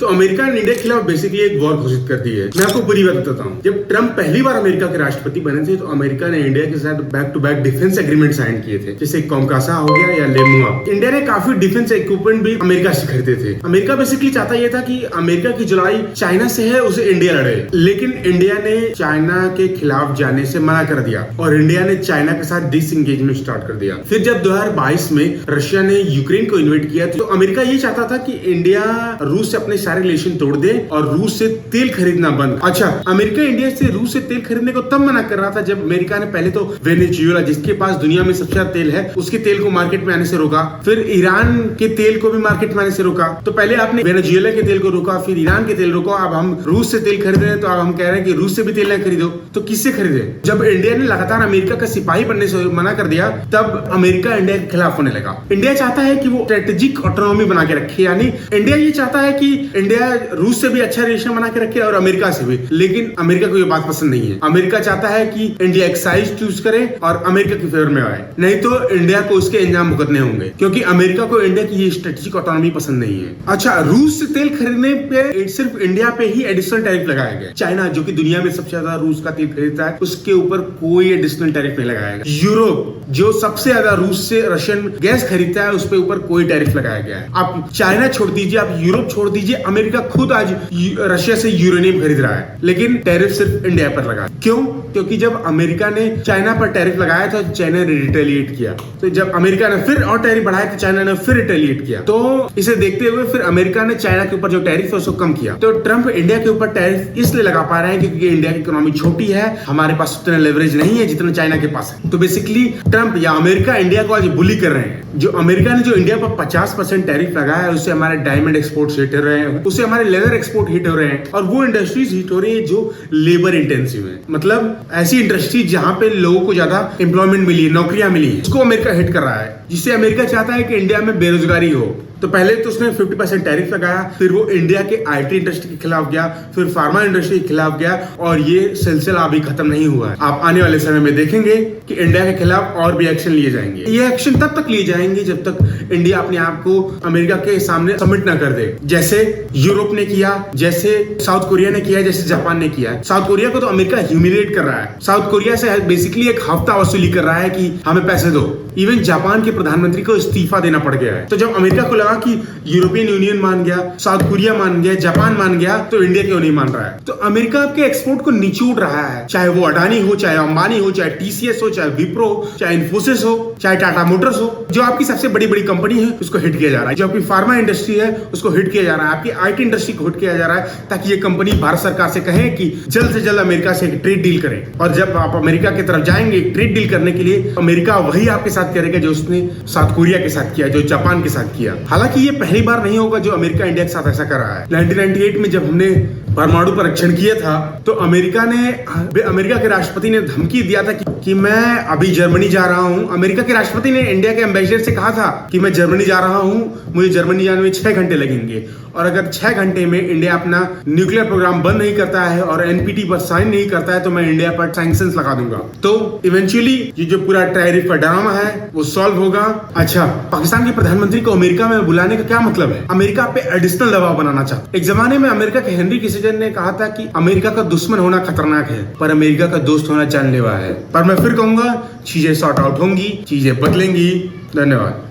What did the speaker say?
तो अमेरिका ने इंडिया के खिलाफ बेसिकली एक वॉर घोषित कर दी है। मैं आपको पूरी बात बताता हूँ। जब ट्रम्प पहली बार अमेरिका के राष्ट्रपति बने थे तो अमेरिका ने इंडिया के साथ back to back defence agreement sign किए थे, जैसे कॉमकासा हो गया या लेमुआ। इंडिया ने काफी डिफेंस इक्विपमेंट भी अमेरिका से खरीदे थे। अमेरिका बेसिकली चाहता यह था कि अमेरिका की लड़ाई चाइना से है, उसे इंडिया लड़े, लेकिन इंडिया ने चाइना के खिलाफ जाने से मना कर दिया और इंडिया ने चाइना के साथ डिसएंगेजमेंट स्टार्ट कर दिया। फिर जब 2022 में रशिया ने यूक्रेन को इन्वेट किया तो अमेरिका ये चाहता था कि इंडिया रूस से अपने सारे रिलेशन तोड़ दे और रूस से तेल खरीदना बंद। अच्छा, अमेरिका इंडिया से रूस से तेल खरीदने को तब मना कर रहा था जब अमेरिका ने पहले तो वेनेजुएला, जिसके पास दुनिया में सबसे ज्यादा तेल है, उसके तेल को मार्केट में आने से रोका। फिर ईरान के तेल को भी मार्केट में आने से रोका। तो पहले आपने वेनेजुएला के तेल को रोका, फिर ईरान के तेल रोको, अब हम रूस से तेल खरीद रहे हैं तो अब हम कह रहे हैं कि रूस से भी तेल न खरीदो। तो किससे खरीदे? जब इंडिया ने लगातार अमेरिका का सिपाही बनने से मना कर दिया तब अमेरिका इंडिया के खिलाफ होने लगा। इंडिया चाहता है कि वो स्ट्रेटेजिक ऑटोनॉमी बना के रखे, यानी इंडिया ये चाहता है कि इंडिया रूस से भी अच्छा रिलेशन बना के रखे और अमेरिका से भी, लेकिन अमेरिका को ये बात पसंद नहीं है। अमेरिका चाहता है कि इंडिया एक साइड चूज करे और अमेरिका की फेवर में आए, नहीं तो इंडिया को उसके इंजाम भुगतने होंगे, क्योंकि अमेरिका को इंडिया की ये स्ट्रेटेजिक ऑटोनॉमी पसंद नहीं है। अच्छा, रूस से तेल खरीदने पे सिर्फ इंडिया पे ही एडिशनल टैरिफ लगाया गया। चाइना, जो कि दुनिया में सबसे ज्यादा रूस का तेल खरीदता है, उसके ऊपर कोई एडिशनल टैरिफ नहीं लगाया गया। यूरोप, जो सबसे ज्यादा रूस से रशियन गैस खरीदता है, उस पे ऊपर कोई टैरिफ लगाया गया है। आप चाइना छोड़ दीजिए, आप यूरोप छोड़ दीजिए, अमेरिका खुद आज रशिया से यूरेनियम खरीद रहा है, लेकिन टैरिफ सिर्फ इंडिया पर लगा। क्यों? क्योंकि जब अमेरिका ने चाइना पर टैरिफ लगाया तो चाइना ने रिटेलिएट किया, तो जब अमेरिका ने फिर और टैरिफ बढ़ाया तो चाइना ने फिर रिटेलिएट किया। तो इसे देखते हुए फिर अमेरिका ने चाइना के ऊपर जो टैरिफ है उसको कम किया। तो ट्रम्प इंडिया के ऊपर टैरिफ इसलिए लगा पा रहे हैं क्योंकि इंडिया की इकोनॉमी छोटी है, हमारे पास उतना लेवरेज नहीं है जितना चाइना के पास है। तो बेसिकली ट्रम्प या अमेरिका इंडिया को आज बुली कर रहे हैं। जो अमेरिका ने जो इंडिया पर 50% टैरिफ लगाया है, उससे हमारे डायमंड एक्सपोर्ट हिट हो रहे हैं, उससे हमारे लेदर एक्सपोर्ट हिट हो रहे हैं, और वो इंडस्ट्रीज हिट हो रही है जो लेबर इंटेंसिव है। मतलब ऐसी इंडस्ट्री जहां पे लोगों को ज्यादा एम्प्लॉयमेंट मिली है, नौकरियां मिली है, उसको अमेरिका हिट कर रहा है, जिससे अमेरिका चाहता है कि इंडिया में बेरोजगारी हो। तो पहले तो उसने 50% टैरिफ लगाया, फिर वो इंडिया के आईटी इंडस्ट्री के खिलाफ गया, फिर फार्मा इंडस्ट्री के खिलाफ गया, और ये सिलसिला अभी खत्म नहीं हुआ है। आप आने वाले समय में देखेंगे कि इंडिया के खिलाफ और भी एक्शन लिए जाएंगे। ये एक्शन तब तक लिए जाएंगे जब तक इंडिया अपने आप को अमेरिका के सामने सबमिट ना कर दे, जैसे यूरोप ने किया, जैसे साउथ कोरिया ने किया, जैसे जापान ने किया। साउथ कोरिया को तो अमेरिका ह्यूमिलेट कर रहा है, साउथ कोरिया से बेसिकली एक हफ्ता वसूली कर रहा है कि हमें पैसे दो। इवन जापान के प्रधानमंत्री को इस्तीफा देना पड़ गया है। तो जब अमेरिका को लगा कि यूरोपियन यूनियन मान गया, साउथ कोरिया मान गया, जापान मान गया, तो इंडिया क्यों नहीं मान रहा है? तो अमेरिका आपके एक्सपोर्ट को निचोड़ रहा है, चाहे वो अडानी हो, चाहे अंबानी हो, चाहे टीसीएस हो, चाहे विप्रो, चाहे इन्फोसिस हो, चाहे टाटा मोटर्स हो। जो आपकी सबसे बड़ी बड़ी कंपनी है उसको हिट किया जा रहा है, जो आपकी फार्मा इंडस्ट्री है उसको हिट किया जा रहा है, आपकी आईटी इंडस्ट्री को हिट किया जा रहा है, ताकि ये कंपनी भारत सरकार से कहे कि जल्द से जल्द अमेरिका से एक ट्रेड डील करें। और जब आप अमेरिका की तरफ जाएंगे ट्रेड डील करने के लिए, अमेरिका वही आपके साथ करेगा जो उसने साउथ कोरिया के साथ किया, जो जापान के साथ किया। हालांकि ये पहली बार नहीं होगा जो अमेरिका इंडिया के साथ ऐसा कर रहा है। 1998 में जब हमने परमाणु परीक्षण किया था तो अमेरिका के राष्ट्रपति ने धमकी दिया था कि मैं अभी जर्मनी जा रहा हूं। अमेरिका के राष्ट्रपति ने इंडिया के एम्बेसडर से कहा था कि मैं जर्मनी जा रहा हूं, मुझे जर्मनी जाने में 6 घंटे लगेंगे, और अगर 6 घंटे में इंडिया अपना न्यूक्लियर प्रोग्राम बंद नहीं करता है और एनपीटी पर साइन नहीं करता है तो मैं इंडिया पर सैंक्शंस लगा दूंगा। तो इवेंचुअली ये जो पूरा टैरिफ का ड्रामा है वो सॉल्व होगा। अच्छा, पाकिस्तान के प्रधानमंत्री को अमेरिका में बुलाने का क्या मतलब है? अमेरिका पे एडिशनल दबाव बनाना चाहता। एक जमाने में अमेरिका के हेनरी किसिंजर ने कहा था कि अमेरिका का दुश्मन होना खतरनाक है पर अमेरिका का दोस्त होना जानलेवा है। पर मैं फिर कहूंगा, चीजें सॉर्ट आउट होंगी, चीजें बदलेंगी। धन्यवाद।